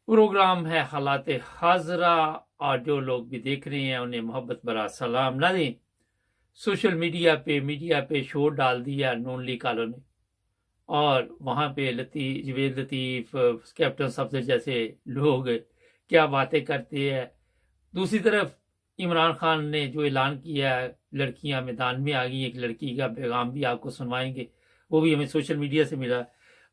Programme है हालात हाजरा, और जो लोग भी देख रहे हैं उन्हें मोहब्बत भरा सलाम। नाज़रीन, सोशल मीडिया पे शोर डाल दिया नून लीग वालों ने, और वहाँ पे जवेद लतीफ़, कैप्टन सफदर जैसे लोग क्या बातें करते हैं। दूसरी तरफ इमरान खान ने जो ऐलान किया है, लड़कियां मैदान में आ गई। एक लड़की का पैगाम भी आपको सुनवाएंगे, वो भी हमें सोशल मीडिया से मिला।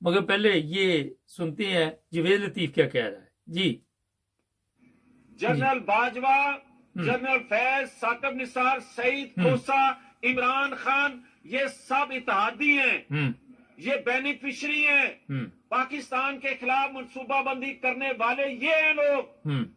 मगर पहले ये सुनते हैं जवेद लतीफ़ क्या कह रहा है। जी, जनरल बाजवा, जनरल फैज, साकब निसार, सईद खोसा, इमरान खान, ये सब इत्तेहादी हैं, ये बेनिफिशरी हैं। पाकिस्तान के खिलाफ मनसूबाबंदी करने वाले ये हैं लोग,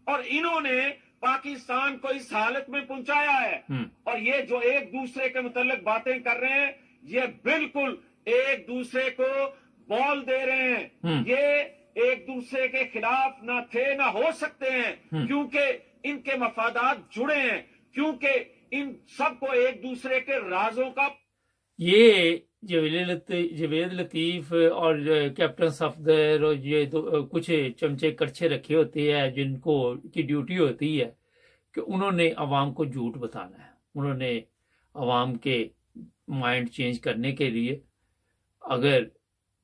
और इन्होंने पाकिस्तान को इस हालत में पहुंचाया है। और ये जो एक दूसरे के मुतालिक बातें कर रहे हैं, ये बिल्कुल एक दूसरे को बॉल दे रहे हैं। ये एक दूसरे के खिलाफ ना थे ना हो सकते हैं, क्योंकि इनके मफादात जुड़े हैं, क्योंकि इन सबको एक दूसरे के राजों का। ये जवेद लतीफ और कैप्टन सफदर और ये कुछ चमचे कड़छे रखे होते हैं जिनको की ड्यूटी होती है कि उन्होंने अवाम को झूठ बताना है। उन्होंने अवाम के माइंड चेंज करने के लिए, अगर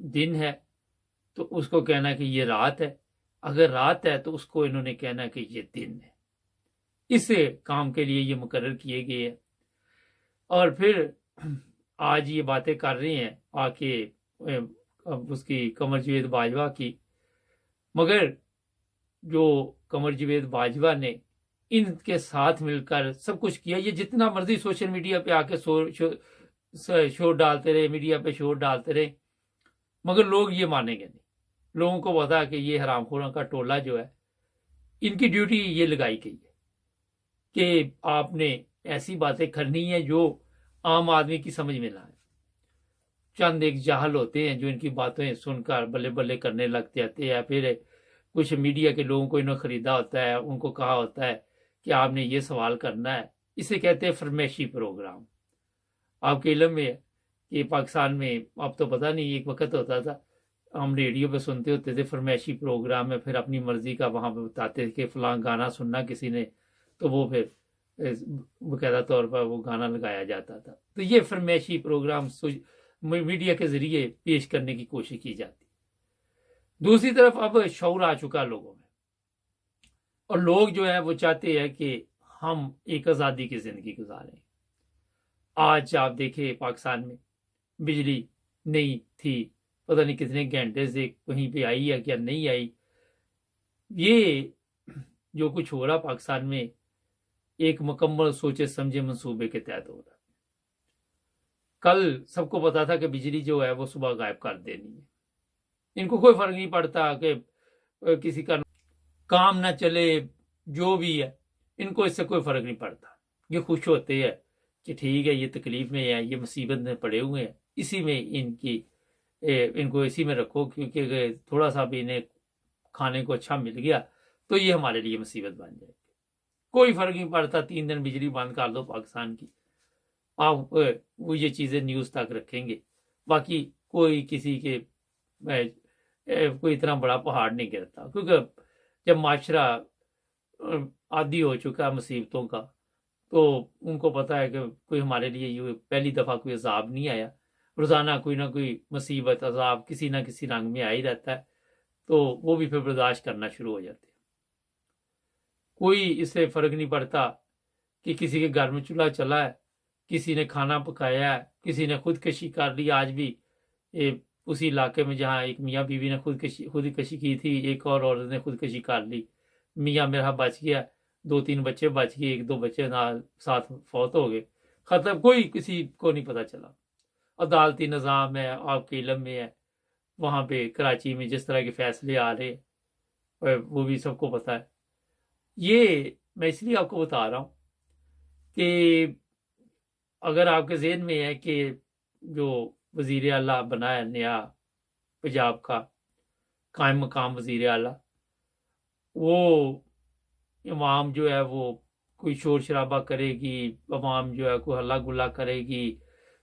दिन है तो उसको कहना कि ये रात है, अगर रात है तो उसको इन्होंने कहना कि ये दिन है। इस काम के लिए ये मुकर्रर किए गए हैं। और फिर आज ये बातें कर रहे हैं आके उसकी कमर जवेद बाजवा की। मगर जो कमर जवेद बाजवा ने इनके साथ मिलकर सब कुछ किया, ये जितना मर्जी सोशल मीडिया पे आके शोर डालते रहे, मीडिया पे शोर डालते रहे, मगर लोग ये मानेंगे नहीं। लोगों को पता है कि ये हरामखोरों का टोला जो है, इनकी ड्यूटी ये लगाई गई है कि आपने ऐसी बातें करनी है जो आम आदमी की समझ में ना आए। चंद एक जाहल होते हैं जो इनकी बातें सुनकर बल्ले बल्ले करने लग जाते हैं। फिर कुछ मीडिया के लोगों को इन्होंने खरीदा होता है, उनको कहा होता है कि आपने ये सवाल करना है। इसे कहते हैं फरमाइशी प्रोग्राम। आपके इल्म में है कि पाकिस्तान में, अब तो पता नहीं, एक वक्त होता था हम रेडियो पे सुनते होते थे फरमाइशी प्रोग्राम में, फिर अपनी मर्जी का वहां पे बताते थे कि फलां गाना सुनना किसी ने, तो वो फिर बकायदा तौर पर वो गाना लगाया जाता था। तो ये फरमाइशी प्रोग्राम मीडिया के जरिए पेश करने की कोशिश की जाती। दूसरी तरफ अब शऊर आ चुका लोगों में, और लोग जो है वो चाहते हैं कि हम एक आज़ादी की जिंदगी गुजारें। आज आप देखें पाकिस्तान में बिजली नहीं थी, पता नहीं कितने घंटे से कहीं पे आई है क्या नहीं आई। ये जो कुछ हो रहा पाकिस्तान में एक मुकम्मल सोचे समझे मंसूबे के तहत हो रहा। कल सबको पता था कि बिजली जो है वो सुबह गायब कर देनी है। इनको कोई फर्क नहीं पड़ता कि किसी का काम ना चले, जो भी है इनको इससे कोई फर्क नहीं पड़ता। ये खुश होते हैं कि ठीक है, ये तकलीफ में है, ये मुसीबत में पड़े हुए हैं, इसी में इनको इसी में रखो, क्योंकि थोड़ा सा भी इन्हें खाने को अच्छा मिल गया तो ये हमारे लिए मुसीबत बन जाएगी। कोई फर्क नहीं पड़ता, 3 दिन बिजली बंद कर दो पाकिस्तान की, आप वो ये चीज़ें न्यूज़ तक रखेंगे। बाकी कोई किसी के कोई इतना बड़ा पहाड़ नहीं गिरता, क्योंकि जब माशरा आदी हो चुका है मुसीबतों का, तो उनको पता है कि कोई हमारे लिए ये पहली दफ़ा कोई अजाब नहीं आया। रोज़ाना कोई ना कोई मुसीबत अजाब किसी ना किसी रंग में आ ही रहता है, तो वो भी फिर बर्दाश्त करना शुरू हो जाते हैं। कोई इससे फ़र्क नहीं पड़ता कि किसी के घर में चूल्हा चला है, किसी ने खाना पकाया है, किसी ने खुदकशी कर ली। आज भी उसी इलाके में जहाँ एक मियाँ बीवी ने खुदकशी की थी, एक और औरत ने खुदकशी कर ली। मियाँ मेरा बच गया, 2-3 बच्चे बच गए, 1-2 बच्चे ना साथ फौत हो गए, खत्म, कोई किसी को नहीं पता चला। अदालती निज़ाम है, आपके इल्म में है, वहाँ पे कराची में जिस तरह के फैसले आ रहे हैं वो भी सबको पता है। ये मैं इसलिए आपको बता रहा हूँ कि अगर आपके ज़हन में है कि जो वज़ीर आला बना है नया पंजाब का कायम मकाम वज़ीर आला, वो इमाम जो है वो कोई शोर शराबा करेगी, अवाम जो है कोई हल्ला गुल्ला करेगी,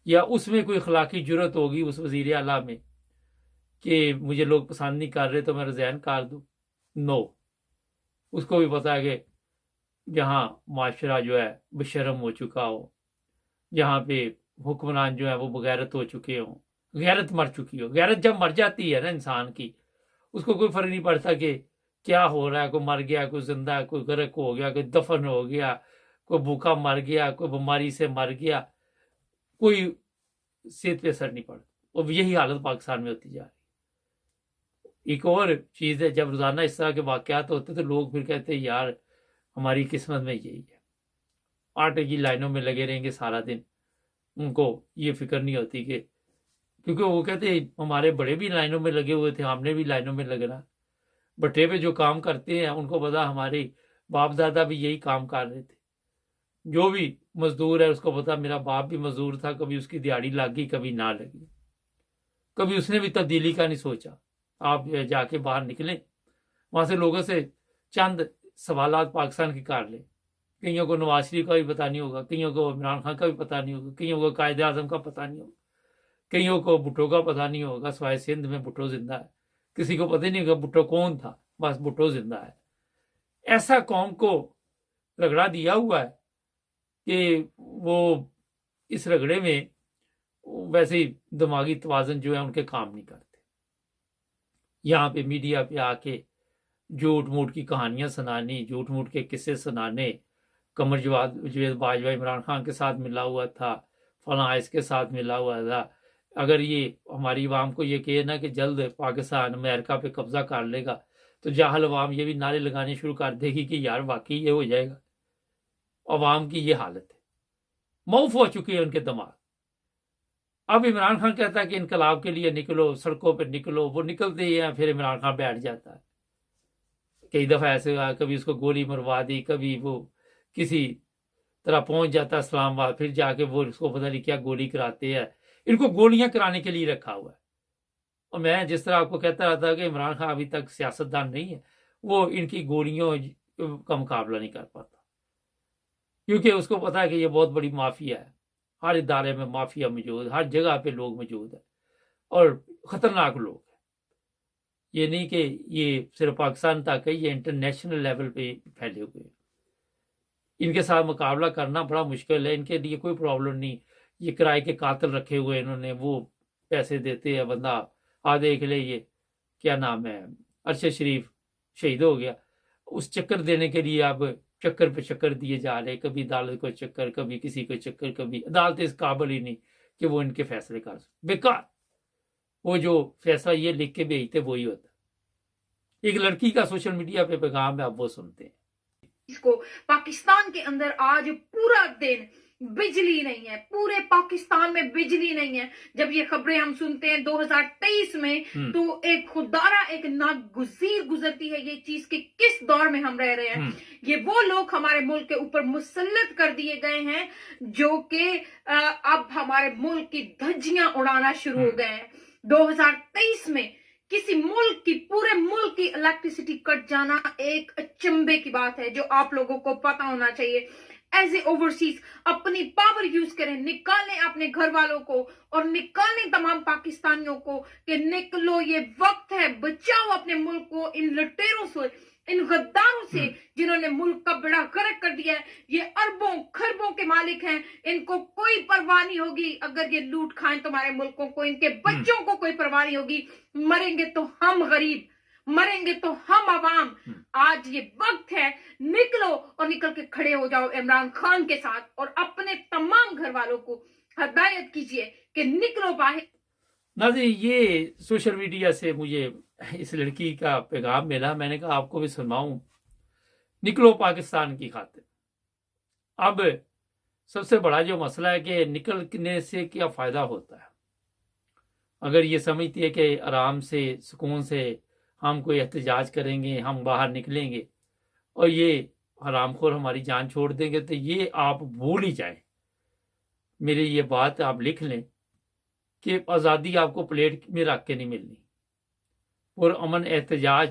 या उसमें कोई अखलाकी जुर्रत होगी उस वज़ीर आला में कि मुझे लोग पसंद नहीं कर रहे तो मैं रिज़ाइन कर दूँ। नो, उसको भी पता है कि जहाँ माशरा जो है बेशर्म हो चुका हो, जहाँ पे हुक्मरान जो है वो बगैरत हो चुके हों, गैरत मर चुकी हो। गैरत जब मर जाती है ना इंसान की, उसको कोई फर्क नहीं पड़ता कि क्या हो रहा है, कोई मर गया, कोई जिंदा है, कोई गर्क हो गया, कोई दफन हो गया, कोई भूखा मर गया, कोई बीमारी से मर गया, कोई सेहत पे असर नहीं पड़ता। और यही हालत पाकिस्तान में होती जा रही। एक और चीज़ है, जब रोजाना इस तरह के वाकयात होते तो लोग फिर कहते हैं यार हमारी किस्मत में यही है। आटे की लाइनों में लगे रहेंगे सारा दिन, उनको ये फिक्र नहीं होती कि, क्योंकि वो कहते हमारे बड़े भी लाइनों में लगे हुए थे, हमने भी लाइनों में लगना। भट्टे पे जो काम करते हैं उनको पता हमारे बाप दादा भी यही काम कर रहे थे। जो भी मजदूर है उसको पता मेरा बाप भी मजदूर था, कभी उसकी दिहाड़ी लगी कभी ना लगी, कभी उसने भी तब्दीली का नहीं सोचा। आप जाके बाहर निकलें, वहां से लोगों से चंद सवालात पाकिस्तान के कर लें। कईयों को नवाज शरीफ का भी पता नहीं होगा, कईयों को इमरान खान का भी पता नहीं होगा, कईयों को कायदे आजम का पता नहीं होगा, कईयों को भुट्टो का पता नहीं होगा, सवाए सिंध में भुट्टो जिंदा है। किसी को पता ही नहीं होगा भुट्टो कौन था, बस भुट्टो जिंदा है। ऐसा कौम को रगड़ा दिया हुआ है कि वो इस रगड़े में वैसे ही दिमागी तवाजन जो है उनके काम नहीं करते। यहाँ पे मीडिया पे आके झूठ मूठ की कहानियां सुनानी, झूठ मूठ के किस्से सुनाने, कमर जवेद बाजवा इमरान खान के साथ मिला हुआ था, फलां इसके साथ मिला हुआ था। अगर ये हमारी अवाम को ये कहे ना कि जल्द पाकिस्तान अमेरिका पे कब्जा कर लेगा, तो जाहल अवाम ये भी नारे लगाने शुरू कर देगी कि यार वाकई ये हो जाएगा। अवाम की ये हालत है, मौफ हो चुकी है उनके दिमाग। अब इमरान खान कहता है कि इनकलाब के लिए निकलो, सड़कों पर निकलो, वो निकलते ही हैं, फिर इमरान खान बैठ जाता है। कई दफा ऐसे हुआ, कभी उसको गोली मरवा दी, कभी वो किसी तरह पहुंच जाता इस्लामाबाद, फिर जाके वो उसको पता नहीं क्या गोली कराते हैं। इनको गोलियां कराने के लिए रखा हुआ है। और मैं जिस तरह आपको कहता रहता कि इमरान खान अभी तक सियासतदान नहीं है, वो इनकी गोलियों का मुकाबला नहीं कर पाता, क्योंकि उसको पता है कि ये बहुत बड़ी माफिया है। हर इदारे में माफिया मौजूद, हर जगह पे लोग मौजूद है और खतरनाक लोग हैं। ये नहीं कि ये सिर्फ पाकिस्तान तक है, ये इंटरनेशनल लेवल पे फैले हुए हैं। इनके साथ मुकाबला करना बड़ा मुश्किल है। इनके लिए कोई प्रॉब्लम नहीं। ये किराए के कातिल रखे हुए इन्होंने, वो पैसे देते हैं, बंदा देख ले ये क्या नाम है अरशद शरीफ शहीद हो गया, उस चक्कर देने के लिए अब चक्कर पे चक्कर दिए जा रहे, कभी अदालत को चक्कर, कभी किसी को चक्कर, कभी अदालत इस काबिल ही नहीं कि वो इनके फैसले कर। बेकार, वो जो फैसला ये लिख के भेजते वही होता। एक लड़की का सोशल मीडिया पे पैगाम है, आप वो सुनते हैं। इसको पाकिस्तान के अंदर आज पूरा दिन बिजली नहीं है, पूरे पाकिस्तान में बिजली नहीं है। जब ये खबरें हम सुनते हैं 2023 में, तो एक खुदारा एक नागुज़ीर गुजरती है ये चीज कि किस दौर में हम रह रहे हैं। ये वो लोग हमारे मुल्क के ऊपर मुसल्लत कर दिए गए हैं जो कि अब हमारे मुल्क की धज्जियां उड़ाना शुरू हो गए हैं। 2023 में किसी मुल्क की, पूरे मुल्क की इलेक्ट्रिसिटी कट जाना एक अचंभे की बात है, जो आप लोगों को पता होना चाहिए। एज ए ओवरसीज अपनी पावर यूज करें, निकालें अपने घर वालों को और निकालें तमाम पाकिस्तानियों को कि निकलो, ये वक्त है, बचाओ अपने मुल्क को इन लुटेरों से, इन गद्दारों से जिन्होंने मुल्क का बेड़ा गर्क कर दिया है। ये अरबों खरबों के मालिक हैं, इनको कोई परवाह नहीं होगी अगर ये लूट खाएं तुम्हारे मुल्कों को, इनके बच्चों को कोई परवाह नहीं होगी। मरेंगे तो हम गरीब, मरेंगे तो हम अवाम। आज ये वक्त है, निकलो और निकल के खड़े हो जाओ इमरान खान के साथ और अपने तमाम घर वालों को हदायत कीजिए कि निकलो बाहर। नाज़रीन, ये सोशल मीडिया से मुझे इस लड़की का पैगाम मिला, मैंने कहा आपको भी सुनाऊं। निकलो पाकिस्तान की खातिर। अब सबसे बड़ा जो मसला है कि निकलने से क्या फायदा होता है। अगर ये समझती है कि आराम से सुकून से हम कोई एहतजाज करेंगे, हम बाहर निकलेंगे और ये हरामखोर हमारी जान छोड़ देंगे, तो ये आप भूल ही जाएं। मेरी ये बात आप लिख लें कि आज़ादी आपको प्लेट में रख के नहीं मिलनी और अमन एहतजाज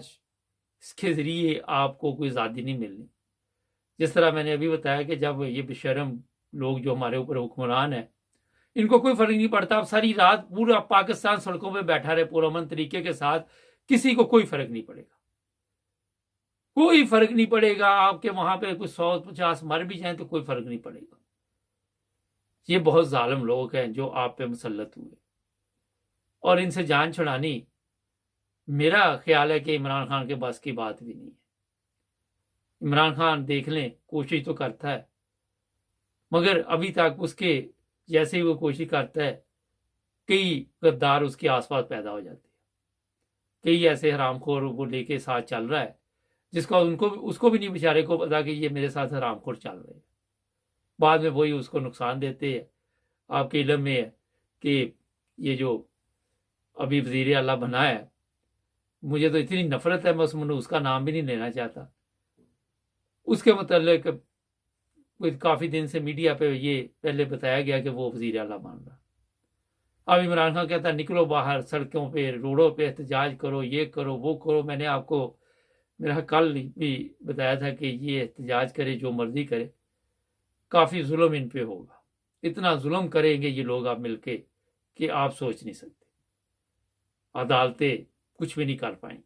इसके ज़रिए आपको कोई आज़ादी नहीं मिलनी। जिस तरह मैंने अभी बताया कि जब ये बेशर्म लोग जो हमारे ऊपर हुक्मरान है, इनको कोई फर्क नहीं पड़ता। अब सारी रात पूरा पाकिस्तान सड़कों पे बैठा रहे पुरअमन तरीके के साथ, किसी को कोई फर्क नहीं पड़ेगा, कोई फर्क नहीं पड़ेगा। आपके वहां पे कुछ 100-50 मर भी जाएं तो कोई फर्क नहीं पड़ेगा। ये बहुत जालिम लोग हैं जो आप पे मुसल्लत हुए, और इनसे जान छुड़ानी मेरा ख्याल है कि इमरान खान के बस की बात भी नहीं है। इमरान खान देख लें, कोशिश तो करता है, मगर अभी तक उसके जैसे ही वो कोशिश करता है, कई गद्दार उसके आसपास पैदा हो जाते हैं। कई ऐसे हरामखोर वो लेके साथ चल रहा है जिसको उसको भी नहीं बेचारे को पता कि ये मेरे साथ हरामखोर चल रहे हैं। बाद में वही उसको नुकसान देते हैं। आपके इल्म में है कि ये जो अभी वजीर आला बना है, मुझे तो इतनी नफरत है, मैं उसका नाम भी नहीं लेना चाहता। उसके मतलब काफी दिन से मीडिया पे ये पहले बताया गया कि वो वजीर आला बन रहा। अब इमरान खान कहता है निकलो बाहर, सड़कों पे रोडों पे एहतजाज करो, ये करो वो करो। मैंने आपको मेरा कल भी बताया था कि ये एहतजाज करे, जो मर्जी करे, काफी जुल्म इन पे होगा। इतना जुल्म करेंगे ये लोग आप मिलके कि आप सोच नहीं सकते। अदालतें कुछ भी नहीं कर पाएंगी,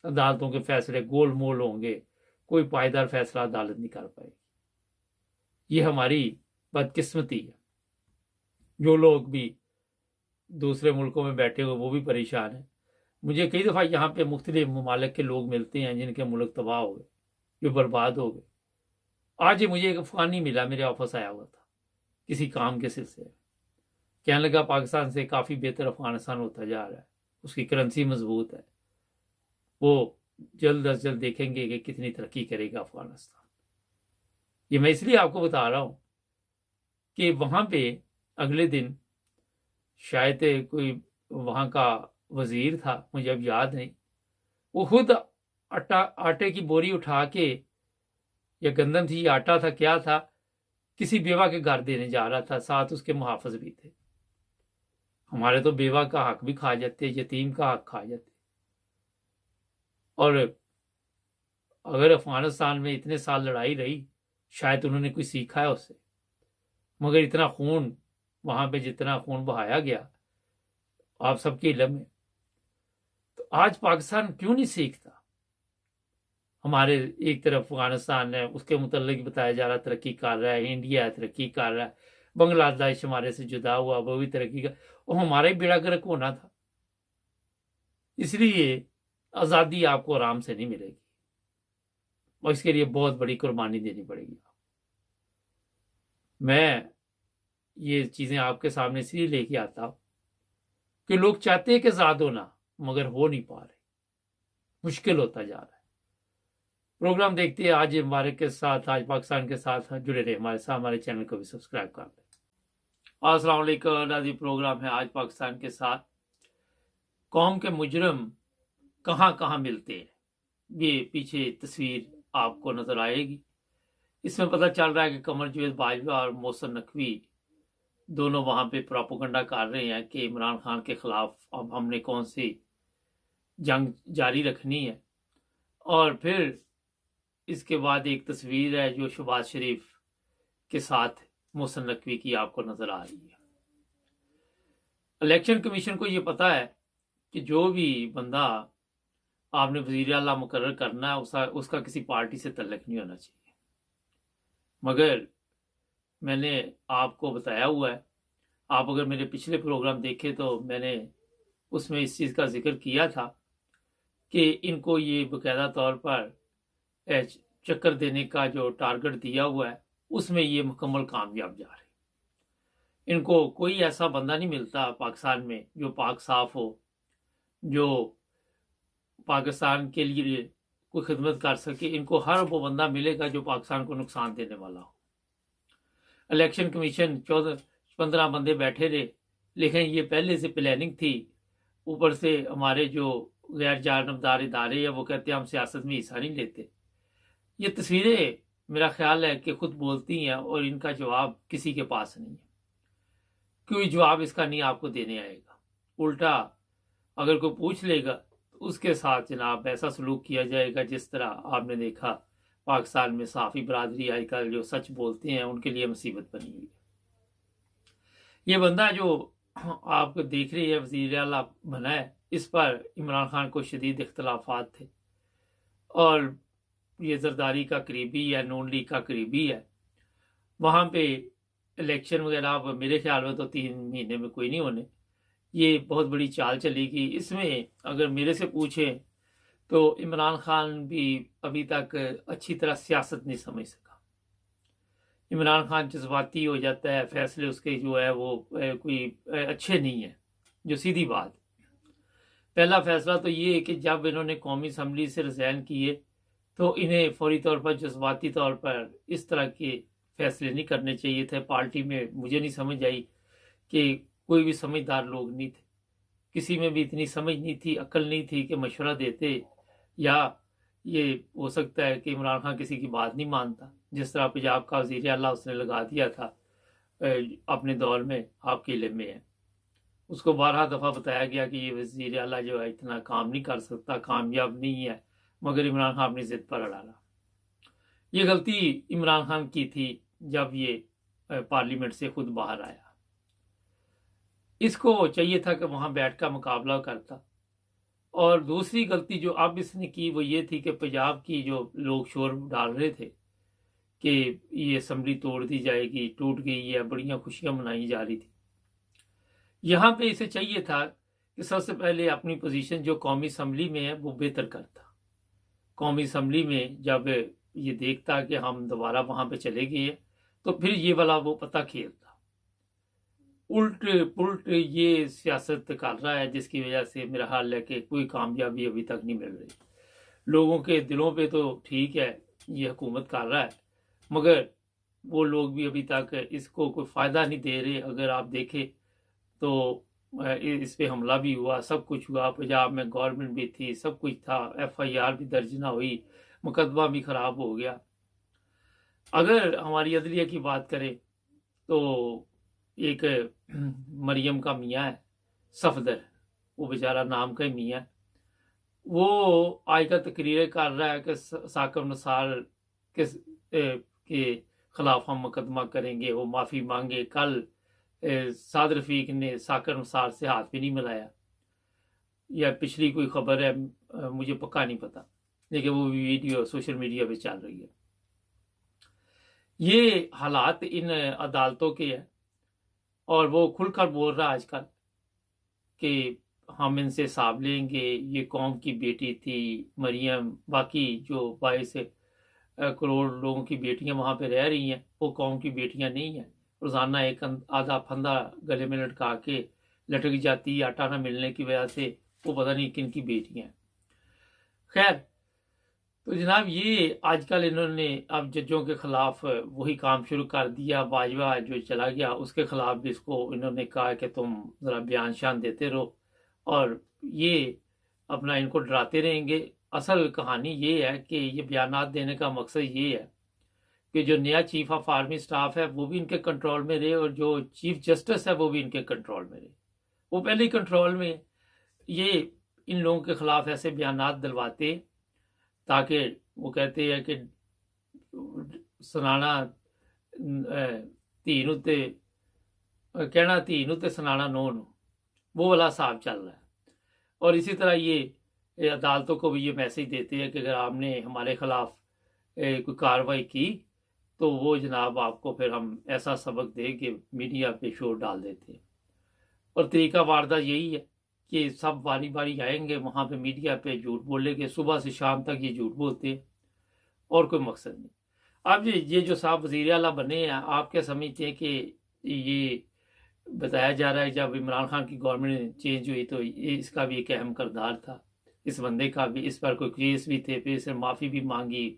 अदालतों के फैसले गोल मोल होंगे, कोई पायदार फैसला अदालत नहीं कर पाएगी। ये हमारी बदकिस्मती है। जो लोग भी दूसरे मुल्कों में बैठे हुए वो भी परेशान है। मुझे कई दफ़ा यहाँ पे मुख्तलिफ ममालिक के लोग मिलते हैं जिनके मुल्क तबाह हो गए, जो बर्बाद हो गए। आज ही मुझे एक अफगानी मिला, मेरे ऑफिस आया हुआ था किसी काम के सिलसिले में। कहने लगा पाकिस्तान से काफ़ी बेहतर अफगानिस्तान होता जा रहा है, उसकी करेंसी मजबूत है, वो जल्द अज जल्द देखेंगे कि कितनी तरक्की करेगा अफगानिस्तान। ये मैं इसलिए आपको बता रहा हूँ कि वहाँ पे अगले दिन शायद कोई वहाँ का वजीर था, मुझे अब याद नहीं, वो खुद आटे की बोरी उठा के, या गंदम थी या आटा था क्या था, किसी बेवा के घर देने जा रहा था, साथ उसके मुहाफिज भी थे। हमारे तो बेवा का हक भी खा जाते, यतीम का हक खा जाते। और अगर अफगानिस्तान में इतने साल लड़ाई रही, शायद उन्होंने कुछ सीखा है उससे, मगर इतना खून वहां पे जितना खून बहाया गया आप सबके इल्म में, तो आज पाकिस्तान क्यों नहीं सीखता? हमारे एक तरफ अफगानिस्तान है, उसके मुतल्लिक बताया जा रहा तरक्की कर रहा है, इंडिया तरक्की कर रहा है, बांग्लादेश हमारे से जुदा हुआ वो भी तरक्की कर, और हमारा ही बेड़ा गर्क होना था। इसलिए आज़ादी आपको आराम से नहीं मिलेगी, और इसके लिए बहुत बड़ी कुर्बानी देनी पड़ेगी। मैं ये चीज़ें आपके सामने इसलिए लेके आता हूं कि लोग चाहते हैं कि आज़ाद होना, मगर हो नहीं पा रहे, मुश्किल होता जा रहा है। प्रोग्राम देखते हैं आज मुबारक के साथ, आज पाकिस्तान के साथ जुड़े रहे हमारे साथ। हमारे चैनल को भी सब्सक्राइब कर लें। अस्सलाम वालेकुम नाज़रीन, प्रोग्राम है आज पाकिस्तान के साथ। कौम के मुजरिम कहाँ कहाँ मिलते हैं, ये पीछे तस्वीर आपको नजर आएगी। इसमें पता चल रहा है कि कमर जावेद बाजवा और मोहसिन नकवी दोनों वहां पे प्रोपेगेंडा कर रहे हैं कि इमरान खान के खिलाफ अब हमने कौन सी जंग जारी रखनी है। और फिर इसके बाद एक तस्वीर है जो शहबाज शरीफ के साथ मोहसिन नकवी की आपको नजर आ रही है। इलेक्शन कमीशन को ये पता है कि जो भी बंदा आपने वजीर आला मुकर्रर करना है उसका किसी पार्टी से तल्लुक नहीं होना चाहिए। मगर मैंने आपको बताया हुआ है, आप अगर मेरे पिछले प्रोग्राम देखे तो मैंने उसमें इस चीज़ का जिक्र किया था कि इनको ये बाकायदा तौर पर चक्कर देने का जो टारगेट दिया हुआ है उसमें ये मुकम्मल कामयाब जा रहे। इनको कोई ऐसा बंदा नहीं मिलता पाकिस्तान में जो पाक साफ हो, जो पाकिस्तान के लिए कोई खिदमत कर सके। इनको हर वो बंदा मिलेगा जो पाकिस्तान को नुकसान देने वाला हो। इलेक्शन कमीशन 14-15 बंदे बैठे रहे, लेकिन ये पहले से प्लानिंग थी। ऊपर से हमारे जो गैर जानबदार इदारे हैं वो कहते हैं हम सियासत में हिस्सा नहीं लेते। ये तस्वीरें मेरा ख्याल है कि खुद बोलती हैं और इनका जवाब किसी के पास नहीं है। कोई जवाब इसका नहीं आपको देने आएगा। उल्टा अगर कोई पूछ लेगा तो उसके साथ जनाब ऐसा सलूक किया जाएगा जिस तरह आपने देखा पाकिस्तान में साफ़ी बरादरी आजकल जो सच बोलते हैं उनके लिए मुसीबत बनी हुई है। ये बंदा जो आप देख रही है वज़ीर आला बना है, इस पर इमरान खान को शदीद इख्तलाफात थे और ये जरदारी का करीबी है, नून लीग का करीबी है, वहाँ पे इलेक्शन वगैरह अब मेरे ख्याल में तो 3 महीने में कोई नहीं होने। ये बहुत बड़ी चाल चलेगी इसमें। अगर मेरे से पूछें तो इमरान खान भी अभी तक अच्छी तरह सियासत नहीं समझ सका। इमरान खान जज्बाती हो जाता है, फैसले उसके जो है वो कोई अच्छे नहीं है, जो सीधी बात। पहला फैसला तो ये है कि जब इन्होंने कौमी असम्बली से रिज़ाइन किए तो इन्हें फौरी तौर पर जज्बाती तौर पर इस तरह के फैसले नहीं करने चाहिए थे। पार्टी में मुझे नहीं समझ आई कि कोई भी समझदार लोग नहीं थे, किसी में भी इतनी समझ नहीं थी, अक्ल नहीं थी कि मशवरा देते, या ये हो सकता है कि इमरान खान किसी की बात नहीं मानता। जिस तरह पंजाब का वज़ीर आला उसने लगा दिया था अपने दौर में, आपके इल्म में है, उसको 12 दफ़ा बताया गया कि ये वज़ीर आला जो है इतना काम नहीं कर सकता, कामयाब नहीं है, मगर इमरान खान अपनी ज़िद पर अड़ा रहा। ये गलती इमरान खान की थी जब ये पार्लियामेंट से खुद बाहर आया। इसको चाहिए था कि वहाँ बैठ कर मुकाबला करता। और दूसरी गलती जो अब इसने की वो ये थी कि पंजाब की जो लोग शोर डाल रहे थे कि ये असम्बली तोड़ दी जाएगी, टूट गई है, बड़ियाँ खुशियाँ मनाई जा रही थी, यहाँ पे इसे चाहिए था कि सबसे पहले अपनी पोजीशन जो कौमी असम्बली में है वो बेहतर करता। कौमी असम्बली में जब ये देखता कि हम दोबारा वहाँ पे चले गए तो फिर ये वाला वो पता खेलता। उल्ट पुल्ट ये सियासत कर रहा है जिसकी वजह से मेरा हाल है कि कोई कामयाबी अभी तक नहीं मिल रही। लोगों के दिलों पे तो ठीक है ये हुकूमत कर रहा है, मगर वो लोग भी अभी तक इसको कोई फ़ायदा नहीं दे रहे। अगर आप देखें तो इस पे हमला भी हुआ, सब कुछ हुआ, पंजाब में गवर्नमेंट भी थी, सब कुछ था, FIR भी दर्ज ना हुई, मुकदमा भी ख़राब हो गया। अगर हमारी अदलिया की बात करें तो एक मरियम का मियाँ है सफदर, वो बेचारा नाम का ही मियाँ है, वो आज का तकरीरें कर रहा है कि साकिब निसार के खिलाफ हम मुकदमा करेंगे, वो माफ़ी मांगे। कल साद रफीक ने साकिब निसार से हाथ भी नहीं मिलाया, या पिछली कोई खबर है मुझे पक्का नहीं पता, लेकिन वो वीडियो सोशल मीडिया पे चल रही है। ये हालात इन अदालतों के हैं और वो खुलकर बोल रहा है आजकल कि हम इनसे हिसाब लेंगे, ये कौम की बेटी थी मरियम, बाकी जो 22 करोड़ लोगों की बेटियां वहाँ पे रह रही हैं वो कौम की बेटियां नहीं हैं। रोज़ाना एक आधा फंदा गले में लटका के लटक जाती, आटा ना मिलने की वजह से वो पता नहीं किन की बेटियां हैं। खैर, तो जनाब ये आजकल इन्होंने अब जजों के खिलाफ वही काम शुरू कर दिया। बाजवा जो चला गया उसके खिलाफ भी इसको इन्होंने कहा कि तुम ज़रा बयान शान देते रहो और ये अपना इनको डराते रहेंगे। असल कहानी ये है कि ये बयानात देने का मकसद ये है कि जो नया चीफ ऑफ आर्मी स्टाफ है वो भी इनके कंट्रोल में रहे और जो चीफ जस्टिस है वो भी इनके कंट्रोल में रहे। वो पहले ही कंट्रोल में, ये इन लोगों के खिलाफ ऐसे बयानात दिलवाते ताकि वो कहते हैं कि सुनाना धी नूं ते कहना धी नूं ते सुनाना नूं नूं, वो वाला हिसाब चल रहा है। और इसी तरह ये अदालतों को भी ये मैसेज देते हैं कि अगर आपने हमारे खिलाफ कोई कार्रवाई की तो वो जनाब आपको फिर हम ऐसा सबक दें कि मीडिया पे शोर डाल देते हैं। और तरीका वारदात यही है कि सब बारी बारी आएंगे वहाँ पे मीडिया पे झूठ बोलेंगे, सुबह से शाम तक ये झूठ बोलते हैं और कोई मकसद नहीं। अब ये जो साहब वज़ीर आला बने हैं, आप क्या समझते हैं कि ये बताया जा रहा है जब इमरान खान की गवर्नमेंट चेंज हुई तो ये इसका भी एक अहम किरदार था, इस बंदे का भी, इस पर कोई केस भी थे, फिर इसने माफ़ी भी मांगी,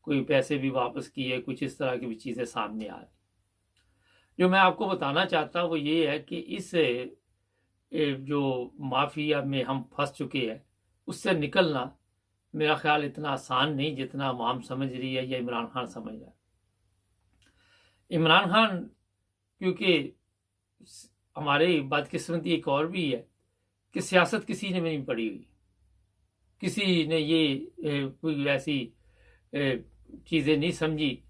कोई पैसे भी वापस किए, कुछ इस तरह की भी चीज़ें सामने आ रही। जो मैं आपको बताना चाहता हूँ वो ये है कि इस जो माफिया में हम फंस चुके हैं उससे निकलना मेरा ख्याल इतना आसान नहीं जितना आवाम समझ रही है या इमरान खान समझ रहा है। इमरान खान क्योंकि हमारे बदकिस्मती एक और भी है कि सियासत किसी ने नहीं पढ़ी हुई, किसी ने ये कोई ऐसी चीज़ें नहीं समझी।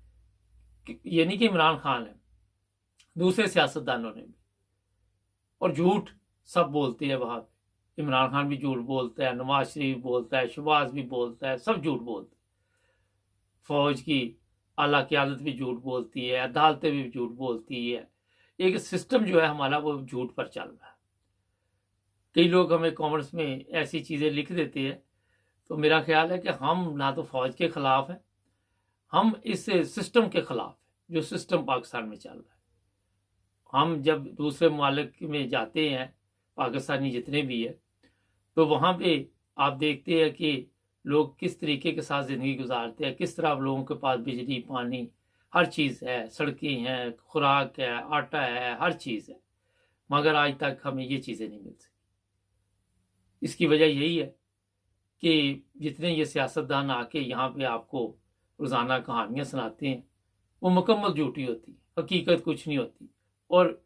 ये नहीं कि इमरान खान है, दूसरे सियासतदानों ने भी, और झूठ सब बोलते हैं वहाँ पे। इमरान खान भी झूठ बोलता है, नवाज शरीफ बोलता है, शहबाज भी बोलता है, सब झूठ बोलते हैं। फौज की आला क़यादत भी झूठ बोलती है, अदालतें भी झूठ बोलती है। एक सिस्टम जो है हमारा वो झूठ पर चल रहा है। कई लोग हमें कॉमर्स में ऐसी चीज़ें लिख देते हैं, तो मेरा ख्याल है कि हम ना तो फौज के खिलाफ हैं, हम इस सिस्टम के खिलाफ हैं जो सिस्टम पाकिस्तान में चल रहा है। हम जब दूसरे मुमालिक में जाते हैं, पाकिस्तानी जितने भी है, तो वहाँ पे आप देखते हैं कि लोग किस तरीके के साथ ज़िंदगी गुजारते हैं, किस तरह लोगों के पास बिजली, पानी, हर चीज़ है, सड़कें हैं, खुराक है, आटा है, हर चीज़ है, मगर आज तक हमें ये चीज़ें नहीं मिल सकी। इसकी वजह यही है कि जितने ये सियासतदान आके यहाँ पे आपको रोज़ाना कहानियाँ सुनाते हैं, वो मुकम्मल झूठी होती है, हकीकत कुछ नहीं होती। और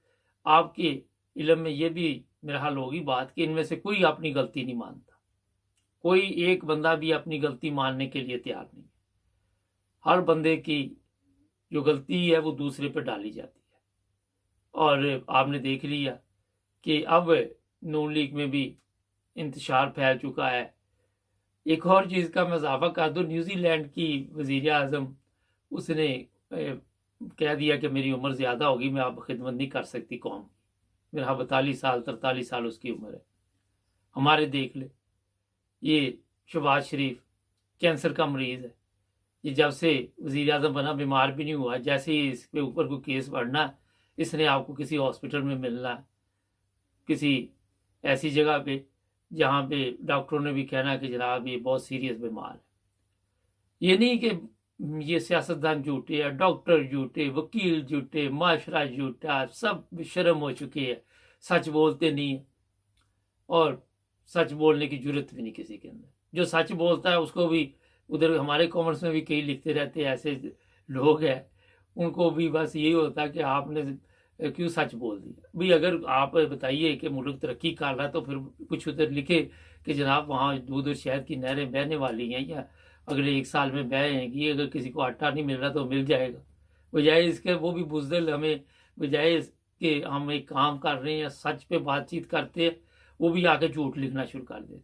आपके इल्म में ये भी मेरा हाल होगी बात कि इनमें से कोई अपनी गलती नहीं मानता, कोई एक बंदा भी अपनी गलती मानने के लिए तैयार नहीं। हर बंदे की जो गलती है वो दूसरे पर डाली जाती है। और आपने देख लिया कि अब नून लीग में भी इंतशार फैल चुका है। एक और चीज़ का मैं इजाफा कर दूँ, न्यूजीलैंड की वज़ीर आज़म उसने कह दिया कि मेरी उम्र ज़्यादा होगी, मैं अब खिदमत नहीं कर सकती कौम। मेरा 42 साल 43 साल उसकी उम्र है। हमारे देख ले, ये शहबाज शरीफ कैंसर का मरीज़ है, ये जब से वज़ीर आज़म बना बीमार भी नहीं हुआ। जैसे ही इसके ऊपर कोई केस बढ़ना, इसने आपको किसी हॉस्पिटल में मिलना, किसी ऐसी जगह पे जहाँ पे डॉक्टरों ने भी कहना कि जनाब ये बहुत सीरियस बीमार है। ये नहीं कि ये सियासतदान झूठे हैं, डॉक्टर झूठे, वकील झूठे, माशरा झूठा, सब शर्म हो चुकी है, सच बोलते नहीं है और सच बोलने की जरूरत भी नहीं किसी के अंदर। जो सच बोलता है उसको भी उधर हमारे कॉमर्स में भी कई लिखते रहते हैं, ऐसे लोग हैं, उनको भी बस यही होता है कि आपने क्यों सच बोल दिया। भाई अगर आप बताइए कि मुल्क तरक्की कर रहा है तो फिर कुछ उधर लिखे कि जनाब वहाँ दूध और शहद की नहरें बहने वाली हैं या अगले 1 साल में बहेंगी, अगर किसी को आटा नहीं मिल रहा तो मिल जाएगा। बजाय इसके वो भी बुज़दिल हमें, बजाय कि हम एक काम कर रहे हैं सच पे बातचीत करते हैं, वो भी आके झूठ लिखना शुरू कर देते।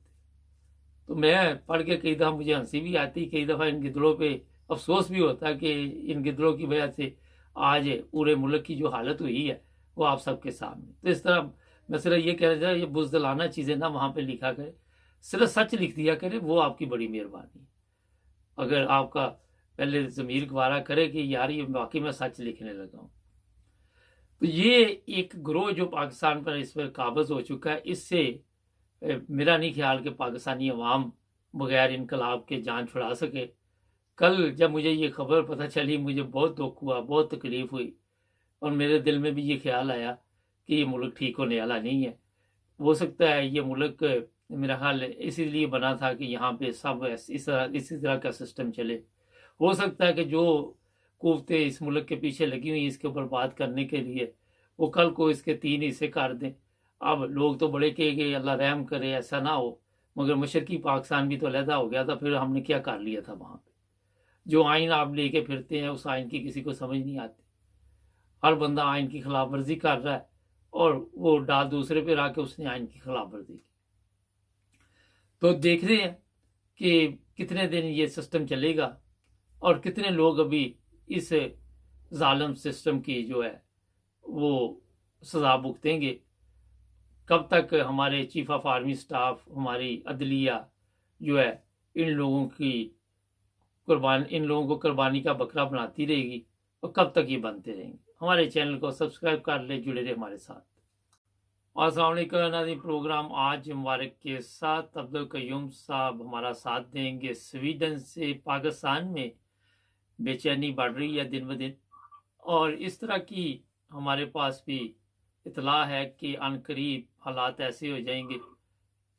तो मैं पढ़ के कई दफ़ा मुझे हंसी भी आती, कई दफ़ा इन गिदड़ों पे अफसोस भी होता कि इन गिदड़ों की वजह से आज पूरे मुल्क की जो हालत हुई है वो आप सबके सामने। तो इस तरह मैं सिर्फ ये कह रहा था, ये बुज़दिलाना चीज़ें ना वहाँ पे लिखा करे, सिर्फ सच लिख दिया करे, वो आपकी बड़ी मेहरबानी है। अगर आपका पहले ज़मीर गवारा करे कि यार ये वाकई में सच लिखने लगा हूँ। तो ये एक ग्रोह जो पाकिस्तान पर इस पर काबज़ हो चुका है, इससे मेरा नहीं ख्याल कि पाकिस्तानी अवाम बगैर इनकलाब के जान छुड़ा सके। कल जब मुझे ये खबर पता चली, मुझे बहुत दुख हुआ, बहुत तकलीफ़ हुई और मेरे दिल में भी ये ख्याल आया कि ये मुल्क ठीक होने वाला नहीं है। हो सकता है ये मुल्क मेरा ख्याल इसीलिए बना था कि यहाँ पे सब इसी तरह का सिस्टम चले। हो सकता है कि जो कुव्वतें इस मुल्क के पीछे लगी हुई इसके ऊपर बात करने के लिए, वो कल को इसके 3 हिस्से कर दें। अब लोग तो बड़े कहेंगे अल्लाह रहम करे, ऐसा ना हो, मगर मशरकी पाकिस्तान भी तो अलहदा हो गया था, फिर हमने क्या कर लिया था वहाँ पे। जो आइन आप लेके फिरते हैं उस आइन की किसी को समझ नहीं आती। हर बंदा आइन की खिलाफ वर्जी कर रहा है और वो डाल दूसरे पे रख के उसने आइन की खिलाफ वर्जी की। तो देख रहे हैं कि कितने दिन ये सिस्टम चलेगा और कितने लोग अभी इस जालिम सिस्टम की जो है वो सज़ा भुगतेंगे। कब तक हमारे चीफ ऑफ आर्मी स्टाफ, हमारी अदलिया जो है इन लोगों को कुर्बानी का बकरा बनाती रहेगी और कब तक ये बनते रहेंगे। हमारे चैनल को सब्सक्राइब कर ले, जुड़े रहे हमारे साथ। अस्सलाम वालेकुम नाज़रीन, प्रोग्राम आज मुबारक के साथ अब्दुल कयूम साहब हमारा साथ देंगे। स्वीडन से पाकिस्तान में बेचैनी बढ़ रही है दिन ब दिन और इस तरह की हमारे पास भी इतला है कि अनकरीब हालात ऐसे हो जाएंगे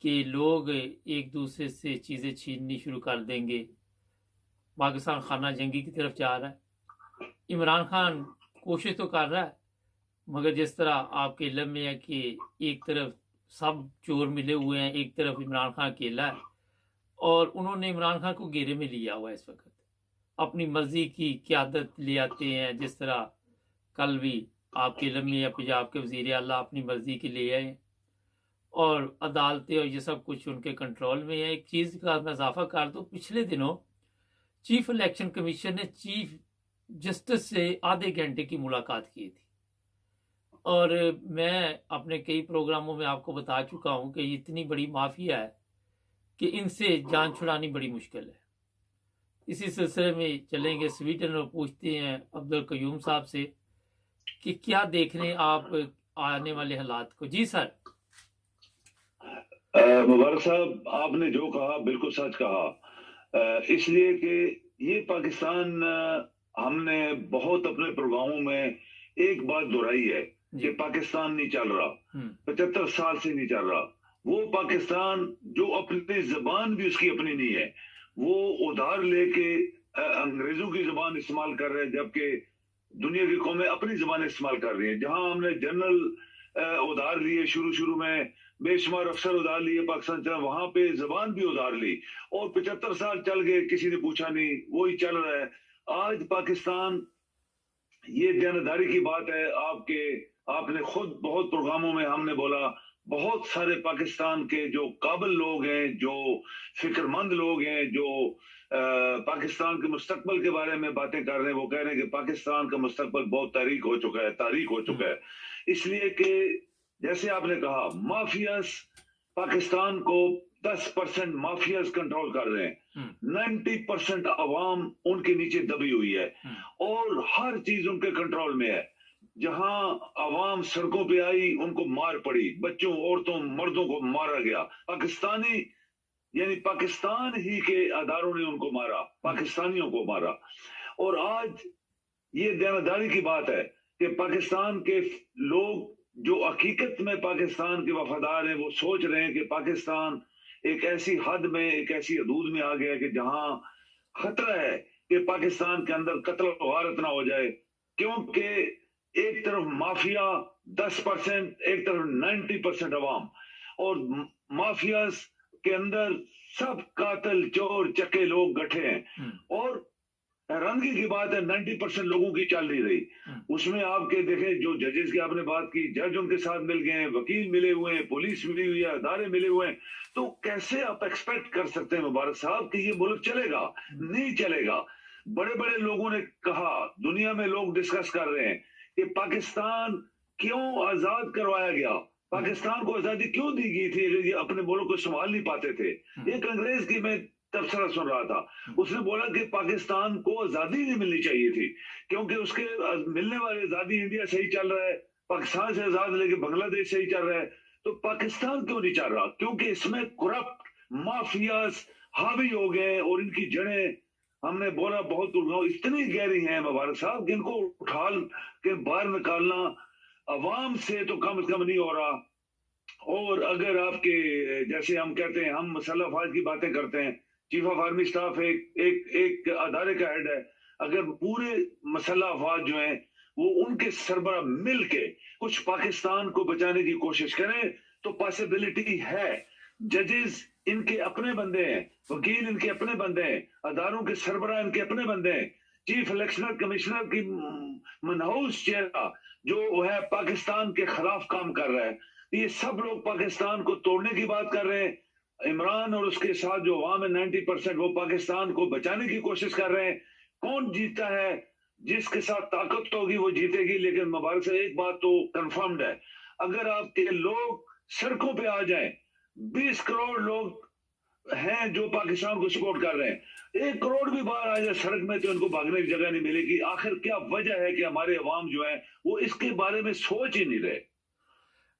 कि लोग एक दूसरे से चीज़ें छीननी शुरू कर देंगे। पाकिस्तान खाना जंगी की तरफ जा रहा है। इमरान खान कोशिश तो कर रहा है, मगर जिस तरह आपके इल्म में है कि एक तरफ सब चोर मिले हुए हैं, एक तरफ इमरान खान अकेला है और उन्होंने इमरान खान को घेरे में लिया हुआ है। इस वक्त अपनी मर्जी की क़यादत ले आते हैं, जिस तरह कल भी आपके इल्म में या पंजाब के वज़ीर आला अपनी मर्जी के ले आए और अदालतें और ये सब कुछ उनके कंट्रोल में है। एक चीज़ का मैं इजाफा कर दूँ, पिछले दिनों चीफ इलेक्शन कमीशन ने चीफ जस्टिस से आधे घंटे की मुलाकात की थी। और मैं अपने कई प्रोग्रामों में आपको बता चुका हूं कि इतनी बड़ी माफिया है कि इनसे जान छुड़ानी बड़ी मुश्किल है। इसी सिलसिले में चलेंगे स्वीडन और पूछते हैं अब्दुल कयूम साहब से कि क्या देख रहे हैं आप आने वाले हालात को। जी सर। मुबारक साहब, आपने जो कहा बिल्कुल सच कहा, इसलिए कि ये पाकिस्तान, हमने बहुत अपने प्रोग्रामों में एक बात दोहराई है कि पाकिस्तान नहीं चल रहा, 75 साल से नहीं चल रहा। वो पाकिस्तान जो अपनी जबान भी उसकी अपनी नहीं है, वो उधार लेके अंग्रेजों की जबान इस्तेमाल कर रहे हैं, जबकि दुनिया की कौमें अपनी जबान इस्तेमाल कर रही हैं। जहां हमने जनरल उधार लिए, शुरू में बेशुमार अफसर उधार लिए पाकिस्तान चला, वहां पे जबान भी उधार ली और 75 साल चल गए, किसी ने पूछा नहीं, वही चल रहा है। आज पाकिस्तान, ये देनदारी की बात है आपने खुद बहुत प्रोग्रामों में हमने बोला, बहुत सारे पाकिस्तान के जो काबिल लोग हैं, जो फिक्रमंद लोग हैं, जो पाकिस्तान के मुस्तकबिल के बारे में बातें कर रहे हैं, वो कह रहे हैं कि पाकिस्तान का मुस्तकबिल बहुत तारीख हो चुका है। इसलिए कि जैसे आपने कहा, माफियाज पाकिस्तान को 10% माफियाज कंट्रोल कर रहे हैं, 90% अवाम उनके नीचे दबी हुई है और हर चीज उनके कंट्रोल में है। जहां अवाम सड़कों पे आई, उनको मार पड़ी, बच्चों, औरतों, मर्दों को मारा गया। पाकिस्तानी यानी पाकिस्तान ही के अदारों ने उनको मारा, पाकिस्तानियों को मारा। और आज ये देनदारी की बात है कि पाकिस्तान के लोग जो हकीकत में पाकिस्तान के वफादार हैं, वो सोच रहे हैं कि पाकिस्तान एक ऐसी हद में, एक ऐसी हदूद में आ गया कि जहां खतरा है कि पाकिस्तान के अंदर कत्ल वारत ना हो जाए, क्योंकि एक तरफ माफिया 10%, एक तरफ 90% अवाम, और माफियाज के अंदर सब कातिल, चोर, चक्के लोग गठे हैं। और हैरानगी की बात है, 90% लोगों की चल नहीं रही। उसमें आपके देखें, जो जजेस की आपने बात की, जज उनके साथ मिल गए हैं, वकील मिले हुए हैं, पुलिस मिली हुई है, अदारे मिले हुए हैं। तो कैसे आप एक्सपेक्ट कर सकते हैं मुबारक साहब कि ये मुल्क चलेगा? नहीं चलेगा। बड़े बड़े लोगों ने कहा, दुनिया में लोग डिस्कस कर रहे हैं कि पाकिस्तान क्यों आजाद करवाया गया, पाकिस्तान को आजादी क्यों दी गई थी, ये अपने मुल्क को संभाल नहीं पाते थे। एक अंग्रेज की मैं तबसरा सुन रहा था, उसने बोला कि पाकिस्तान को आजादी नहीं मिलनी चाहिए थी, क्योंकि उसके मिलने वाली आजादी इंडिया से ही चल रहा है, पाकिस्तान से आजाद लेके बांग्लादेश से ही चल रहा है, तो पाकिस्तान क्यों नहीं चल रहा? क्योंकि इसमें करप्ट माफियाज हावी हो गए और इनकी जड़ें, हमने बोला बहुत इतनी गहरी हैं मुबारक साहब, जिनको उठा के बाहर निकालना अवाम से तो कम नहीं हो रहा। और अगर आपके, जैसे हम कहते हैं, हम मसल्ला अफवाज की बातें करते हैं, चीफ ऑफ आर्मी स्टाफ एक अदारे का हेड है, अगर पूरे मसल्ला अफवाज जो हैं वो उनके सरबरा मिल के कुछ पाकिस्तान को बचाने की कोशिश करें तो पॉसिबिलिटी है। जजेस इनके अपने बंदे हैं, वकील इनके अपने बंदे हैं, अदारों के सरबरा इनके अपने बंदे हैं, चीफ इलेक्शन कमिश्नर की मनहूस चेहरा जो है पाकिस्तान के खिलाफ काम कर रहा है। ये सब लोग पाकिस्तान को तोड़ने की बात कर रहे हैं। इमरान और उसके साथ जो अवाम है 90%, वो पाकिस्तान को बचाने की कोशिश कर रहे हैं। कौन जीता है? जिसके साथ ताकत होगी वो जीतेगी। लेकिन मुबारक से एक बात तो कंफर्म्ड है, अगर आपके लोग सड़कों पे आ जाएं, 20 करोड़ लोग हैं जो पाकिस्तान को सपोर्ट कर रहे हैं, 1 करोड़ भी बाहर आ जाए सड़क में तो इनको भागने की जगह नहीं मिलेगी। आखिर क्या वजह है कि हमारे अवाम जो है वो इसके बारे में सोच ही नहीं रहे?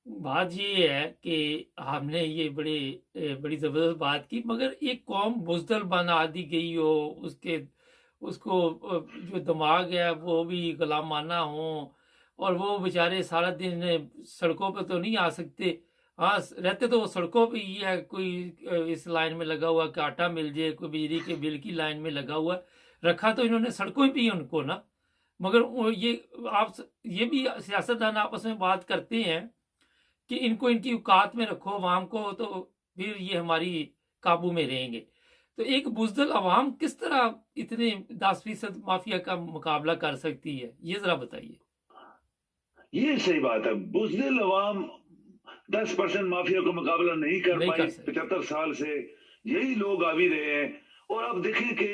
बात ये है कि हमने ये बड़ी जबरदस्त बात की, मगर एक कौम बुजदल बना दी गई हो, उसको जो दिमाग है वो भी गुलामाना हो, और वो बेचारे सारा दिन सड़कों पे तो नहीं आ सकते। हाँ, रहते तो वो सड़कों पे ही है, कोई इस लाइन में लगा हुआ कि आटा मिल जाए, कोई बिजली के बिल की लाइन में लगा हुआ, रखा तो इन्होंने सड़कों पे ही उनको ना। मगर ये भी सियासतदान आपस में बात करते हैं कि इनको इनकी औकात में रखो अवाम को, तो फिर ये हमारी काबू में रहेंगे। तो एक बुजदल अवाम किस तरह इतने 10% माफिया का मुकाबला कर सकती है, ये जरा बताइए। ये सही बात है, बुजदिल अवाम 10% माफिया का मुकाबला नहीं कर पाई। 75 साल से यही लोग आ भी रहे हैं। और आप देखें कि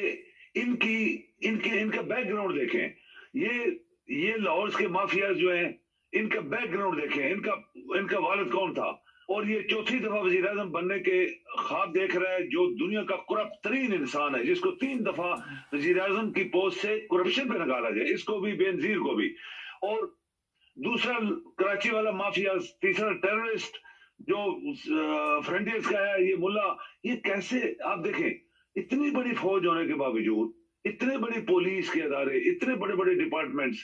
इनका बैकग्राउंड देखें, ये लाहौर के माफिया जो हैं, इनका बैकग्राउंड देखें, इनका वालिद कौन था, और ये चौथी दफा वजीर आजम बनने के ख्वाब देख रहा है, जो दुनिया का करप्ट तरीन इंसान है, जिसको 3 दफा वजीर आजम की पोस्ट से करप्शन पे निकाला गया, इसको भी, बेनजीर को भी। और दूसरा कराची वाला माफिया, तीसरा टेररिस्ट जो फ्रंटियर्स का है, ये मुल्ला, ये कैसे, आप देखें, इतनी बड़ी फौज होने के बावजूद, इतने बड़ी पुलिस के अदारे, इतने बड़े बड़े डिपार्टमेंट्स,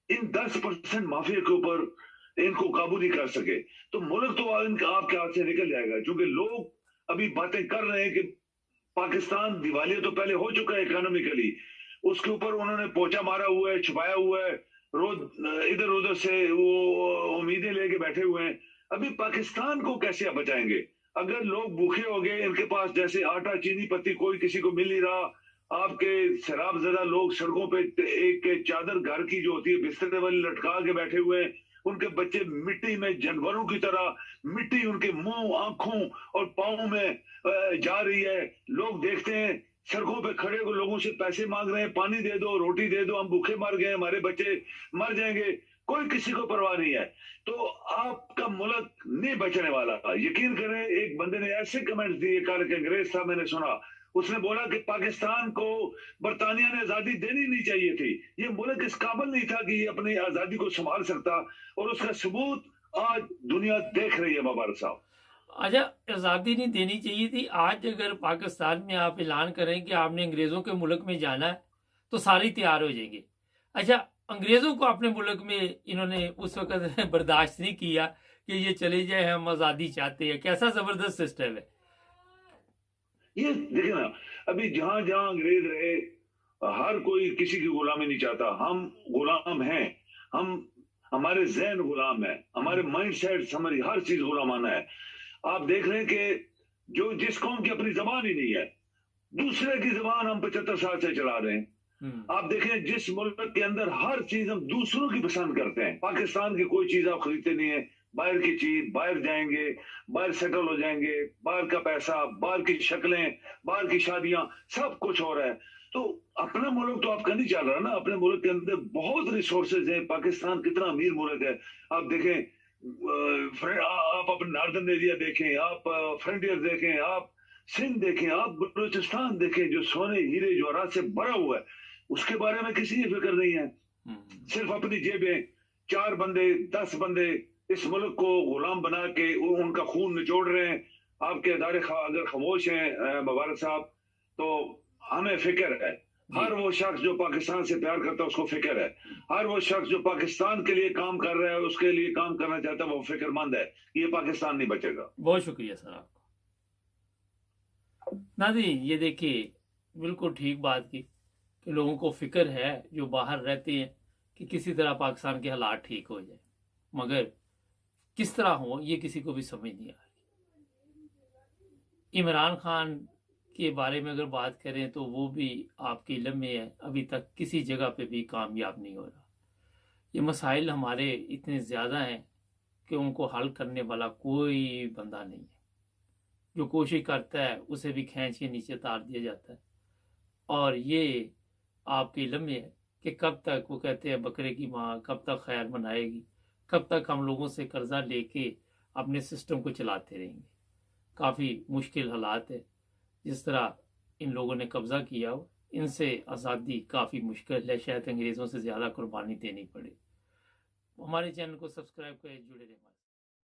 इन 10% माफिया के ऊपर इनको काबू नहीं कर सके, तो मुल्क तो इनका आपके हाथ से निकल जाएगा। क्योंकि लोग अभी बातें कर रहे हैं कि पाकिस्तान दिवालिया तो पहले हो चुका है इकोनॉमिकली, उसके ऊपर उन्होंने पोचा मारा हुआ है, छुपाया हुआ है, रोज इधर उधर से वो उम्मीदें लेके बैठे हुए हैं। अभी पाकिस्तान को कैसे आप बचाएंगे? अगर लोग भूखे हो गए, इनके पास जैसे आटा चीनी पत्ती कोई किसी को मिल नहीं रहा, आपके शराब ज़्यादा लोग सड़कों पे एक चादर घर की जो होती है बिस्तर वाली लटका के बैठे हुए हैं, उनके बच्चे मिट्टी में जानवरों की तरह, मिट्टी उनके मुंह, आंखों और पाँव में जा रही है। लोग देखते हैं सड़कों पे खड़े हो, लोगों से पैसे मांग रहे हैं, पानी दे दो, रोटी दे दो, हम भूखे मर गए, हमारे बच्चे मर जाएंगे, कोई किसी को परवाह नहीं है। तो आपका मुल्क नहीं बचने वाला। यकीन करें, एक बंदे ने ऐसे कमेंट्स दिए, कल के अंग्रेज था, मैंने सुना, उसने बोला कि पाकिस्तान को बरतानिया ने आजादी देनी नहीं चाहिए थी, ये मुल्क इस काबिल नहीं था कि ये अपनी आजादी को संभाल सकता, और उसका सबूत आज दुनिया देख रही है। मुबारक साहब, अच्छा, आज़ादी नहीं देनी चाहिए थी। आज अगर पाकिस्तान में आप ऐलान करें कि आपने अंग्रेज़ों के मुल्क में जाना है तो सारे तैयार हो जाएंगे। अच्छा, अंग्रेज़ों को अपने मुल्क में इन्होंने उस वक्त बर्दाश्त नहीं किया कि ये चले जाए, हम आज़ादी चाहते हैं। कैसा ज़बरदस्त सिस्टम है ये देखिए ना, अभी जहां जहां अंग्रेज रहे, हर कोई किसी की गुलामी नहीं चाहता। हम गुलाम हैं, हमारे ज़हन गुलाम है, हमारे माइंड सेट, हमारी हर चीज गुलामाना है। आप देख रहे हैं कि जिस कौम की अपनी जबान ही नहीं है, दूसरे की जबान हम 75 साल से चला रहे हैं। आप देखें, जिस मुल्क के अंदर हर चीज हम दूसरों की पसंद करते हैं, पाकिस्तान की कोई चीज आप खरीदते नहीं है, बाहर की चीज, बाहर जाएंगे, बाहर सेटल हो जाएंगे, बाहर का पैसा, बाहर की शक्लें, बाहर की शादियां, सब कुछ हो रहा है। तो अपना मुल्क तो आपका नहीं चल रहा ना। अपने मुल्क के अंदर बहुत रिसोर्सेज हैं। पाकिस्तान कितना अमीर मुल्क है। आप देखें, आप अपने नॉर्दर्न एरिया देखें, आप फ्रंटियर देखें, आप सिंध देखें, आप बलूचिस्तान देखें, जो सोने हीरे जवाहरात से भरा हुआ है, उसके बारे में किसी की फिक्र नहीं है। सिर्फ अपनी जेबें, 4 बंदे, 10 बंदे इस मुल्क को गुलाम बना के उनका खून निचोड़ रहे हैं। आपके अदारे अगर खामोश हैं मुबारक साहब, तो हमें फिक्र है। हर वो शख्स जो पाकिस्तान से प्यार करता है उसको फिक्र है। हर वो शख्स जो पाकिस्तान के लिए काम कर रहा है, उसके लिए काम करना चाहता है, वो फिक्रमंद है कि ये पाकिस्तान नहीं बचेगा। बहुत शुक्रिया सर आपका। नाज़रीन, ये देखिए, बिल्कुल ठीक बात की कि लोगों को फिक्र है जो बाहर रहते हैं कि किसी तरह पाकिस्तान के हालात ठीक हो जाए, मगर किस तरह हो ये किसी को भी समझ नहीं आ रही। इमरान खान के बारे में अगर बात करें तो वो भी आपके इल्म में है, अभी तक किसी जगह पे भी कामयाब नहीं हो रहा। ये मसाइल हमारे इतने ज़्यादा हैं कि उनको हल करने वाला कोई बंदा नहीं है। जो कोशिश करता है उसे भी खींच के नीचे तार दिया जाता है। और ये आपके इल्म में है कि कब तक, वो कहते हैं बकरे की माँ कब तक खैर मनाएगी, कब तक हम लोगों से कर्जा लेके अपने सिस्टम को चलाते रहेंगे। काफ़ी मुश्किल हालात है। जिस तरह इन लोगों ने कब्ज़ा किया हो, इनसे आज़ादी काफ़ी मुश्किल है। शायद अंग्रेज़ों से ज़्यादा कुर्बानी देनी पड़े। हमारे चैनल को सब्सक्राइब करें, जुड़े रहें।